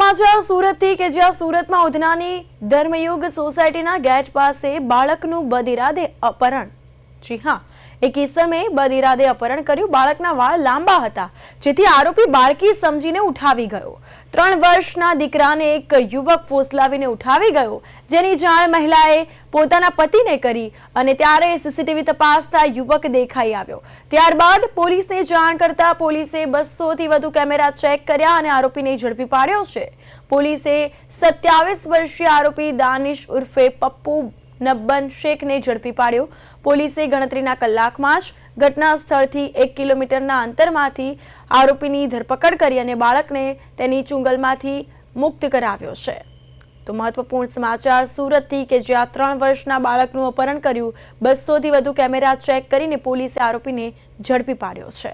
સમાચાર સુરતથી કે જ્યાં સુરતમાં ઉધનાની ધર્મયુગ સોસાયટીના ગેટ પાસે બાળકનું બદઇરાદે અપહરણ। જી હા, એક ઇસમે બદઇરાદે અપહરણ કર્યું। બાળકના વાળ લાંબા હતા, જેથી આરોપી બાળકી સમજીને ઉઠાવી ગયો। 3 વર્ષના દીકરાને એક યુવક ફોસલાવીને ઉઠાવી ગયો, જેની જાણ મહિલાએ પોતાના પતિને કરી અને ત્યારે સીસીટીવી તપાસતા યુવક દેખાઈ આવ્યો। ત્યારબાદ પોલીસને જાણ કરતા પોલીસે 200 થી વધુ કેમેરા ચેક કર્યા અને આરોપીને ઝડપી પાડ્યો છે। પોલીસે 27 વર્ષીય આરોપી દાનિશ ઉર્ફે પપ્પુ નબ્બન શેખને ઝડપી પાડ્યો। પોલીસે ગણતરીના કલાકમાં જ ઘટના સ્થળથી 1 કિલોમીટરના અંતરમાંથી આરોપીની ધરપકડ કરી અને બાળકને તેની ચુંગલમાંથી મુક્ત કરાવ્યો છે। તો મહત્વપૂર્ણ સમાચાર સુરતથી કે જ્યાં 3 વર્ષના બાળકનું અપહરણ કર્યું। 200 થી વધુ કેમેરા ચેક કરીને પોલીસે આરોપીને ઝડપી પાડ્યો છે।